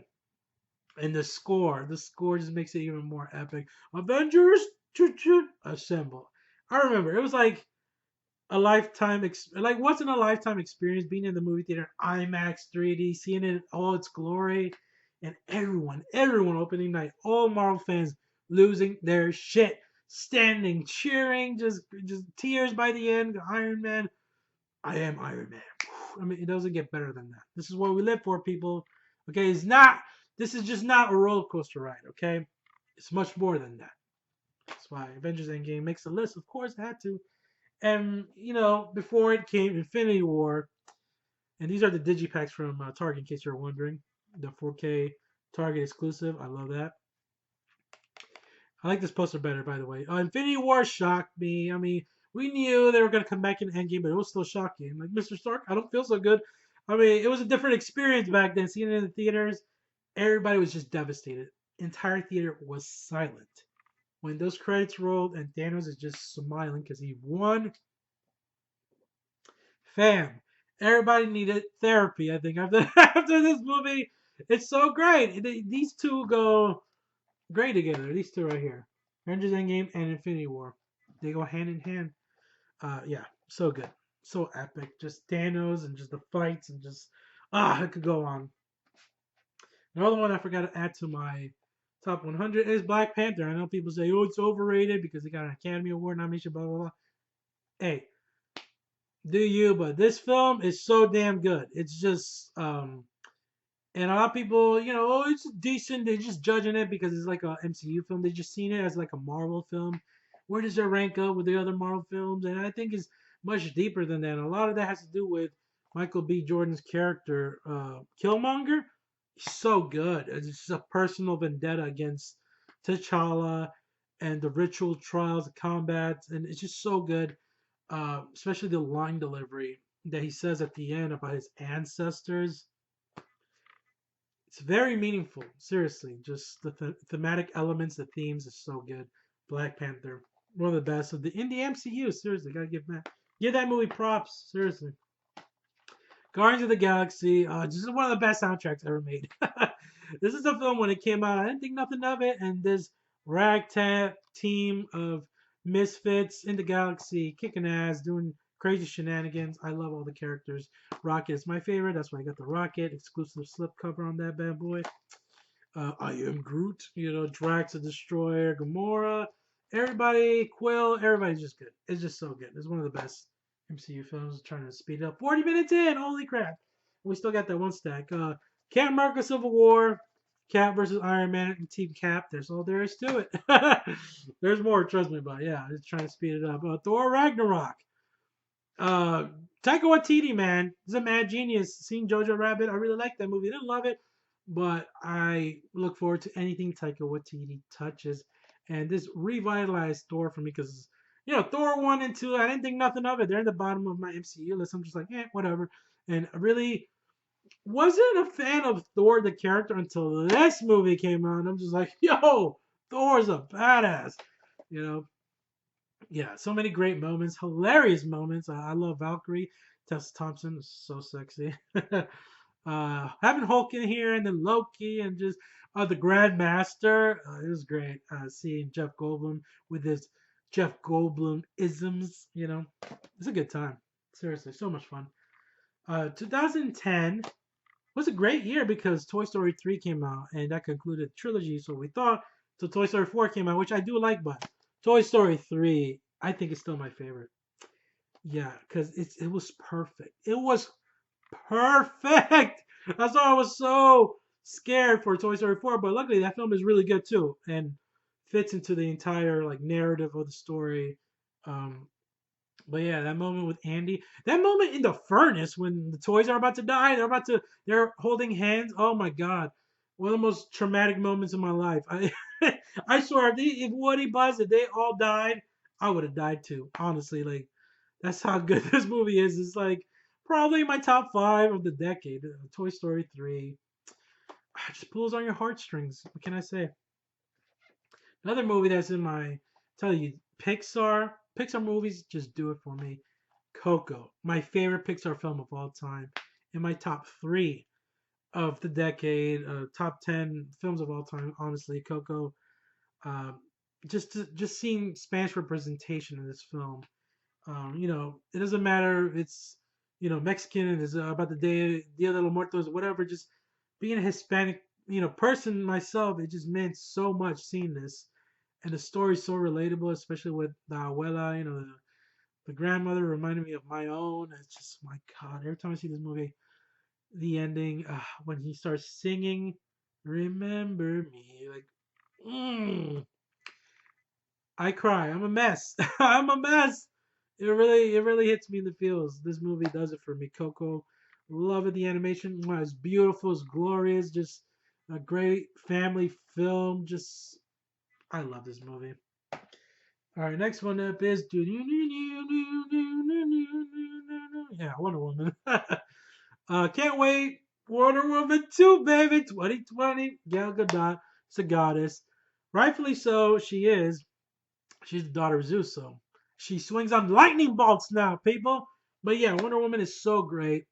And the score just makes it even more epic. Avengers, assemble. I remember it was like a lifetime, like wasn't a lifetime experience being in the movie theater, IMAX 3D, seeing it in all its glory, and everyone opening night, all Marvel fans losing their shit, standing, cheering, just tears by the end. Iron Man, I am Iron Man. I mean, it doesn't get better than that. This is what we live for, people. Okay, it's not. This is just not a roller coaster ride. Okay, it's much more than that. That's why Avengers Endgame makes the list. Of course, it had to. And before it came Infinity War, and these are the digipacks from Target, in case you're wondering, the 4K Target exclusive. I love that. I like this poster better, by the way. Infinity War shocked me. I mean, we knew they were gonna come back in Endgame, but it was still shocking. Like, Mr. Stark, I don't feel so good. I mean, it was a different experience back then. Seeing it in the theaters, everybody was just devastated. Entire theater was silent when those credits rolled and Thanos is just smiling because he won. Fam, everybody needed therapy. I think after after this movie, it's so great. These two go great together. These two right here, Avengers Endgame and Infinity War, they go hand in hand. Yeah, so good, so epic. Just Thanos and just the fights and just I could go on. Another one I forgot to add to my top 100 is Black Panther. I know people say, oh, it's overrated because it got an Academy Award nomination, blah blah blah. Hey, do you? But this film is so damn good. It's just and a lot of people, oh, it's decent. They're just judging it because it's like a MCU film. They just seen it as like a Marvel film. Where does it rank up with the other Marvel films? And I think it's much deeper than that. And a lot of that has to do with Michael B. Jordan's character, Killmonger. He's so good. It's just a personal vendetta against T'Challa and the ritual trials, the combats, and it's just so good. Especially the line delivery that he says at the end about his ancestors. It's very meaningful. Seriously, just the thematic elements, the themes is so good. Black Panther, one of the best of in the MCU. Seriously, gotta give that movie props. Seriously. Guardians of the Galaxy, just one of the best soundtracks ever made. This is a film when it came out, I didn't think nothing of it, and this ragtag team of misfits in the galaxy, kicking ass, doing crazy shenanigans. I love all the characters. Rocket is my favorite. That's why I got the Rocket exclusive slipcover on that bad boy. I am Groot. You know, Drax the Destroyer, Gamora, everybody, Quill, everybody's just good. It's just so good. It's one of the best MCU films. Trying to speed it up. 40 minutes in. Holy crap. We still got that one stack. Captain America Civil War, Cap versus Iron Man and Team Cap. There's all there is to it. There's more, trust me, but yeah, it's trying to speed it up. Thor Ragnarok. Uh, Taika Waititi, man, he's a mad genius. Seeing Jojo Rabbit, I really like that movie. I didn't love it, but I look forward to anything Taika Waititi touches. And this revitalized Thor for me because, you know, Thor 1 and 2, I didn't think nothing of it. They're in the bottom of my MCU list. I'm just like, whatever. And I really wasn't a fan of Thor the character until this movie came out. And I'm just like, yo, Thor's a badass. You know, yeah, so many great moments, hilarious moments. I love Valkyrie. Tessa Thompson is so sexy. Having Hulk in here and then Loki and just the Grandmaster. It was great seeing Jeff Goldblum with his Jeff Goldblum isms. You know, it's a good time. Seriously, so much fun. 2010 was a great year because Toy Story 3 came out and that concluded the trilogy. So we thought till Toy Story 4 came out, which I do like, but Toy Story 3, I think it's still my favorite. Yeah, because it was perfect. It was perfect. That's why I was so scared for Toy Story 4, but luckily that film is really good too and fits into the entire like narrative of the story. Um, but yeah, that moment with Andy, that moment in the furnace when the toys are about to die, they're holding hands. Oh my god, one of the most traumatic moments in my life. I swear, if Woody, Buzz, if they all died, I would have died too. Honestly, like that's how good this movie is. It's like probably my top 5 of the decade. Toy Story 3 just pulls on your heartstrings. What can I say? Another movie that's in my tell you Pixar movies just do it for me. Coco, my favorite Pixar film of all time, in my top 3 of the decade, top 10 films of all time. Honestly, Coco. Um, just seeing Spanish representation in this film. You know, it doesn't matter if it's Mexican and it's about the Dia de los Muertos, whatever. Just being a Hispanic person myself, it just meant so much seeing this, and the story's so relatable, especially with the abuela. The grandmother reminded me of my own. It's just my God, every time I see this movie, the ending when he starts singing, "Remember Me," like. I cry. I'm a mess. I'm a mess. It really hits me in the feels. This movie does it for me. Coco, love it. The animation it's beautiful. It's glorious. Just a great family film. Just I love this movie. All right, next one up is yeah, Wonder Woman. Can't wait. Wonder Woman 2, baby. 2020. Gal Gadot. It's a goddess. Rightfully so. She is. She's the daughter of Zeus, so she swings on lightning bolts now, people. But yeah, Wonder Woman is so great.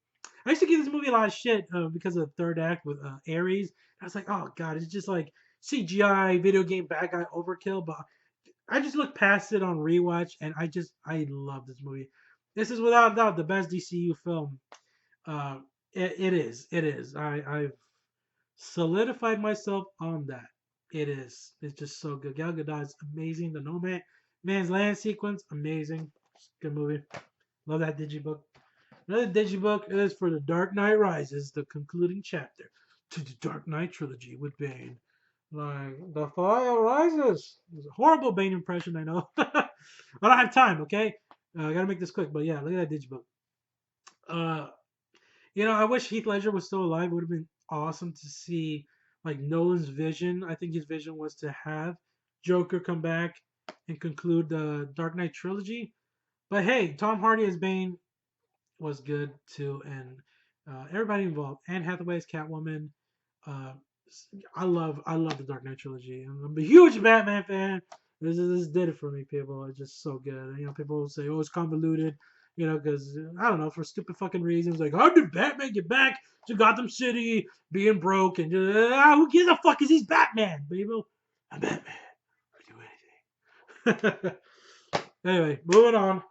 I used to give this movie a lot of shit because of the third act with Ares. I was like, oh god, it's just like CGI video game bad guy overkill. But I just looked past it on rewatch, and I love this movie. This is without a doubt the best DCU film. Uh, it is. I've solidified myself on that. It is. It's just so good. Gal Gadot is amazing. The No Man's Land sequence, amazing. Good movie. Love that digibook. Another digibook is for The Dark Knight Rises, the concluding chapter to the Dark Knight trilogy with Bane. Like, the fire rises. It's a horrible Bane impression, I know. I don't have time, okay? I gotta make this quick, but yeah, look at that digibook. Uh, I wish Heath Ledger was still alive. It would have been awesome to see like Nolan's vision. I think his vision was to have Joker come back and conclude the Dark Knight trilogy. But hey, Tom Hardy as Bane was good too, and everybody involved. Anne Hathaway's Catwoman. Uh, I love the Dark Knight trilogy. I'm a huge Batman fan. This did it for me, people. It's just so good. People say, "Oh, it's convoluted," because I don't know, for stupid fucking reasons. Like, how did Batman get back to Gotham City being broke? And who gives a fuck? Is he's Batman, baby? I'm Batman. I do anything. Anyway, moving on.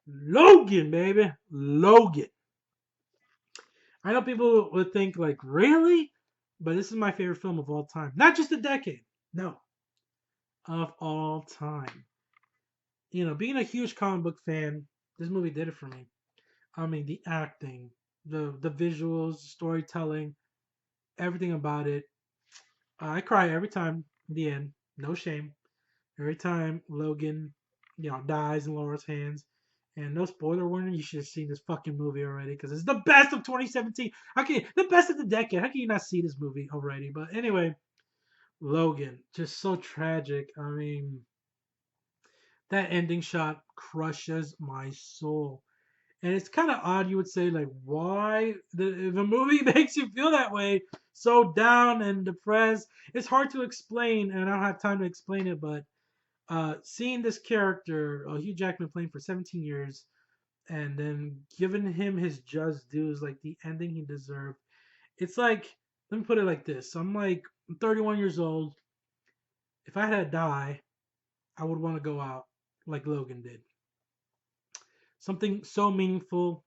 Logan, baby. Logan. I know people would think, like, really? But this is my favorite film of all time. Not just a decade. No. Of all time. Being a huge comic book fan, this movie did it for me. I mean, the acting, the visuals, storytelling, everything about it. I cry every time in the end. No shame. Every time Logan, dies in Laura's hands. And no spoiler warning, you should have seen this fucking movie already because it's the best of 2017. Okay, the best of the decade. How can you not see this movie already? But anyway, Logan, just so tragic. I mean, that ending shot crushes my soul. And it's kind of odd, you would say, like, why? If a movie makes you feel that way, so down and depressed, it's hard to explain, and I don't have time to explain it, but seeing this character, Hugh Jackman, playing for 17 years, and then giving him his just dues, like the ending he deserved, it's like, let me put it like this. I'm 31 years old. If I had to die, I would want to go out like Logan did. Something so meaningful,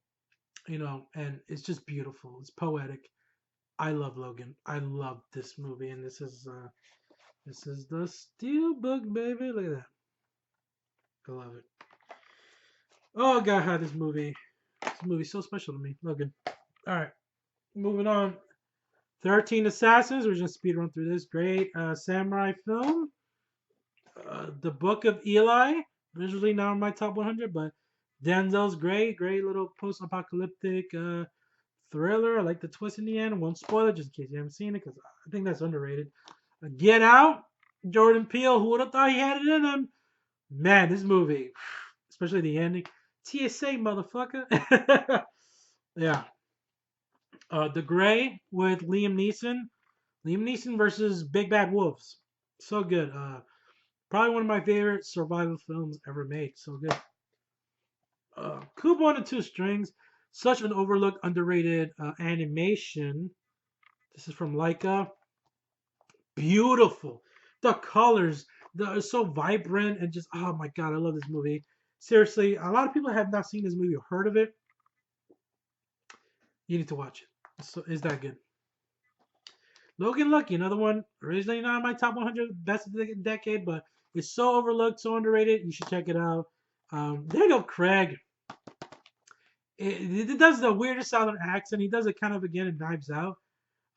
and it's just beautiful. It's poetic. I love Logan. I love this movie, and this is the Steelbook, baby. Look at that. I love it. Oh God, how this movie's so special to me. Logan. All right, moving on. 13 Assassins. We're just speed run through this. Great samurai film. The Book of Eli. Visually not on my top 100, but Denzel's great. Great little post-apocalyptic thriller. I like the twist in the end. Won't spoil it just in case you haven't seen it because I think that's underrated. Get Out. Jordan Peele. Who would have thought he had it in him? Man, this movie, especially the ending. TSA, motherfucker. Yeah. The Gray with Liam Neeson. Liam Neeson versus Big Bad Wolves. So good. Probably one of my favorite survival films ever made. So good. Coop on the Two Strings. Such an overlooked, underrated animation. This is from Leica. Beautiful. The colors, are so vibrant and just, oh my God, I love this movie. Seriously, a lot of people have not seen this movie or heard of it. You need to watch it. So is that good? Logan Lucky, another one. Originally not in my top 100 best of the decade, but it's so overlooked, so underrated. You should check it out. Daniel Craig. It does the weirdest southern accent. He does it kind of again in Knives Out,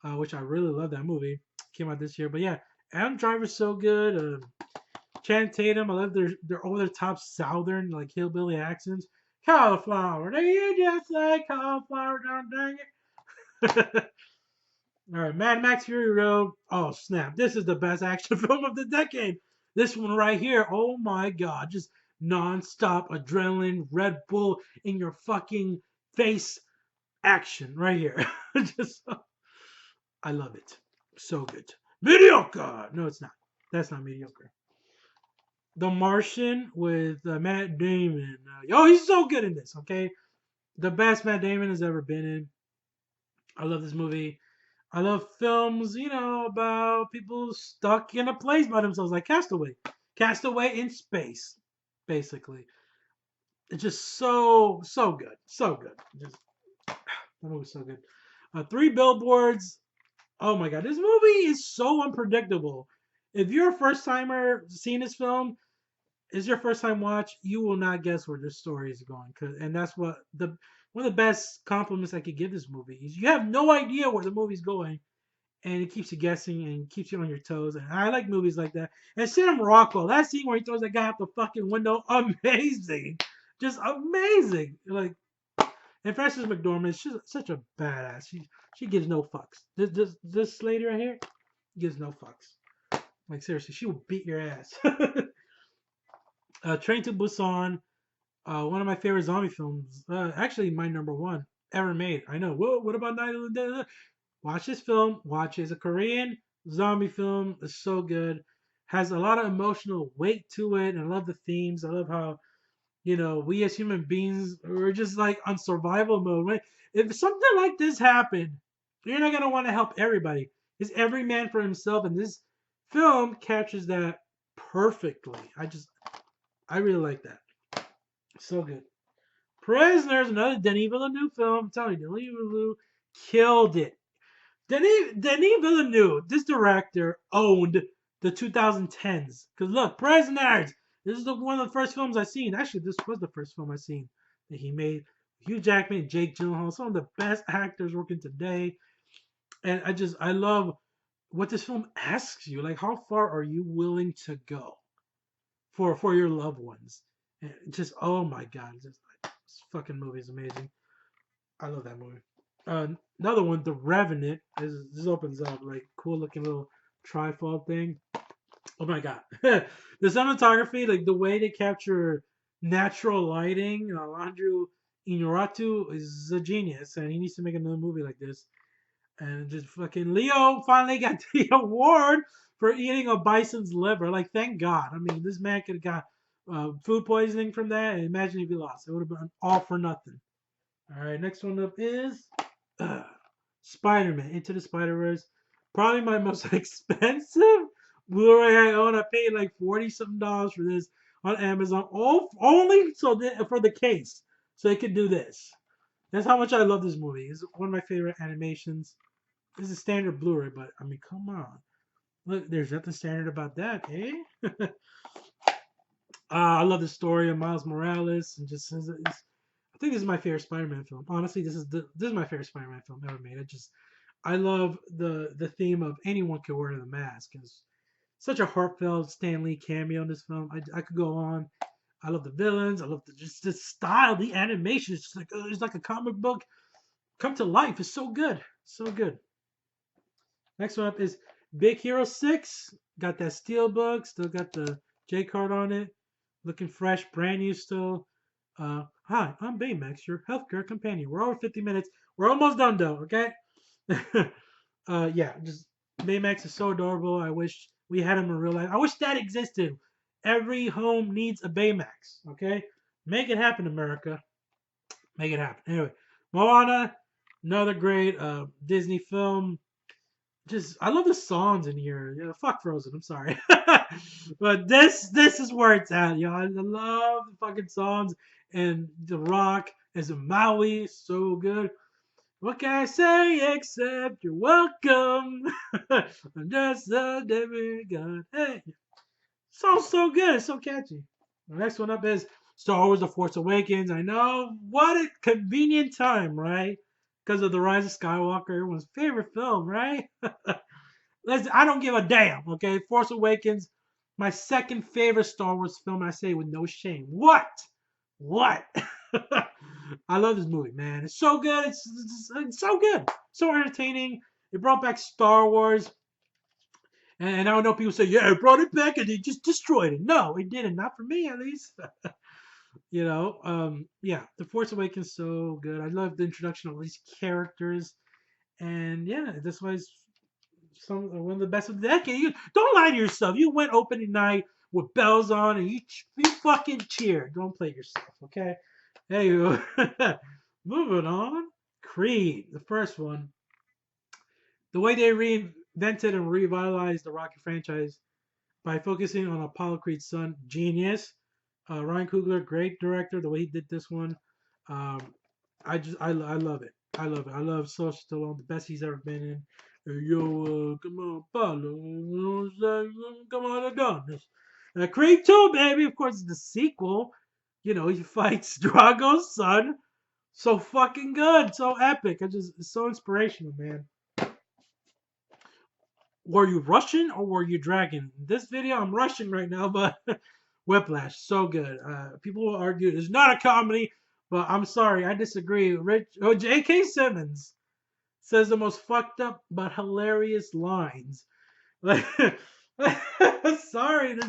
which I really love that movie. Came out this year, but yeah, Adam Driver's so good. Channing Tatum, I love their over the top southern like hillbilly accents. Cauliflower, do you just like cauliflower? Don't dang it. All right, Mad Max Fury Road. Oh snap! This is the best action film of the decade. This one right here. Oh my God! Just non-stop adrenaline, Red Bull in your fucking face action right here. Just, I love it. So good. Mediocre. No, it's not. That's not mediocre. The Martian with Matt Damon. He's so good in this. Okay, the best Matt Damon has ever been in. I love this movie. I love films, about people stuck in a place by themselves, like Castaway. Castaway in space, basically. It's just so good, so good. Just that movie's so good. Three Billboards. Oh my God, this movie is so unpredictable. If you're a first timer seeing this film, is your first time watch, you will not guess where this story is going. And that's what one of the best compliments I could give this movie is you have no idea where the movie's going, and it keeps you guessing and keeps you on your toes. And I like movies like that. And Sam Rockwell, that scene where he throws that guy out the fucking window, amazing, just amazing. Like, and Frances McDormand, she's such a badass. She gives no fucks. This lady right here gives no fucks. Like seriously, she will beat your ass. Train to Busan, one of my favorite zombie films. Actually, my number one ever made. I know. Whoa, what about Night of the Dead? Watch this film. Watch it. It's a Korean zombie film. It's so good. Has a lot of emotional weight to it. And I love the themes. I love how, we as human beings, we're just like on survival mode. Right? If something like this happened, you're not going to want to help everybody. It's every man for himself. And this film captures that perfectly. I really like that. So good. Prisoners, another Denis Villeneuve film. I'm telling you, Denis Villeneuve killed it. Denis Villeneuve, this director, owned the 2010s. Because look, Prisoners, this is one of the first films I seen. Actually, this was the first film I seen that he made. Hugh Jackman and Jake Gyllenhaal, some of the best actors working today. And I love what this film asks you. Like, how far are you willing to go for your loved ones? And just, oh my God, just this fucking movie is amazing. I love that movie. Another one, The Revenant. This opens up like cool looking little tripod thing. Oh my god, the cinematography, like the way they capture natural lighting. Andrew Inarritu is a genius, and he needs to make another movie like this. And just fucking Leo finally got the award for eating a bison's liver. Like, thank God. I mean, this man could have got food poisoning from that. And imagine if he lost. It would have been all for nothing. All right, next one up is uh, Spider-Man Into the Spider-Verse. Probably my most expensive Blu-ray I own. I paid like 40 something dollars for this on Amazon. All only for the case, so they could do this. That's how much I love this movie. It's one of my favorite animations. This is standard Blu-ray, but I mean, come on. Look, there's nothing standard about that, eh? I love the story of Miles Morales, and just I think this is my favorite Spider-Man film. Honestly, this is my favorite Spider-Man film ever made. I love the theme of anyone can wear the mask. It's such a heartfelt Stan Lee cameo in this film. I could go on. I love the villains. I love just the style, the animation. It's like a comic book come to life. It's so good, so good. Next one up is Big Hero 6. Got that steel book. Still got the J card on it. Looking fresh, brand new still. Hi, I'm Baymax, your healthcare companion. We're over 50 minutes. We're almost done though, okay? Yeah, just Baymax is so adorable. I wish we had him in real life. I wish that existed. Every home needs a Baymax, okay? Make it happen, America. Make it happen. Anyway, Moana, another great Disney film. Just I love the songs in here. Yeah, fuck Frozen. I'm sorry, but this is where it's at, yo. I love the fucking songs and The Rock as a Maui, so good. What can I say except you're welcome? I'm just a demigod. Hey, sounds so good. It's so catchy. The next one up is Star Wars: The Force Awakens. I know what a convenient time, right? Because of the Rise of Skywalker, everyone's favorite film, right? Listen, I don't give a damn, okay? Force Awakens, my second favorite Star Wars film, I say with no shame. What? What? I love this movie, man. It's so good. It's so good. So entertaining. It brought back Star Wars. And I know people say, yeah, it brought it back and they just destroyed it. No, it didn't. Not for me, at least. Yeah, The Force Awakens is so good. I love the introduction of these characters. And yeah, that's why it's one of the best of the decade. You don't lie to yourself. You went opening night with bells on and you fucking cheered. Don't play yourself, okay? Hey, moving on. Creed, the first one. The way they reinvented and revitalized the Rocky franchise by focusing on Apollo Creed's son, genius. Ryan Coogler, great director. The way he did this one, um, I love it. I love it. I love Sylvester Stallone, the best he's ever been in. Hey, yo, come on, Apollo, come on, I done this. Creed 2, baby. Of course, the sequel. You know, he fights Drago's son. So fucking good, so epic. It's so inspirational, man. Were you Russian or were you Dragon? In this video, I'm Russian right now, but Whiplash, so good. People will argue it's not a comedy, but I'm sorry, I disagree. J.K. Simmons says the most fucked up but hilarious lines. Like, sorry,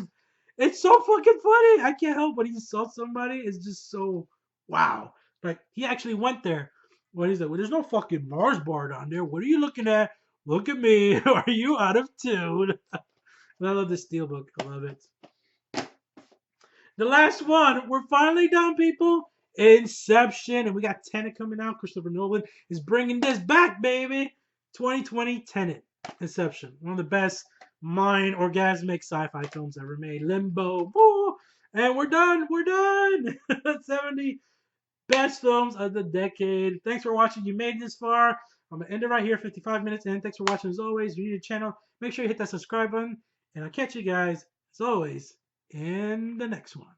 it's so fucking funny. I can't help but he insult somebody. It's just so wow. Like he actually went there. What is it? Well, there's no fucking Mars bar down there. What are you looking at? Look at me. Are you out of tune? And I love this steelbook. I love it. The last one. We're finally done, people. Inception. And we got Tenet coming out. Christopher Nolan is bringing this back, baby. 2020 Tenet. Inception. One of the best mind orgasmic sci-fi films ever made. Limbo. Woo! And we're done. We're done. 70 best films of the decade. Thanks for watching. You made this far. I'm gonna end it right here. 55 minutes in. Thanks for watching. As always, if you're new to the channel, make sure you hit that subscribe button. And I'll catch you guys as always in the next one.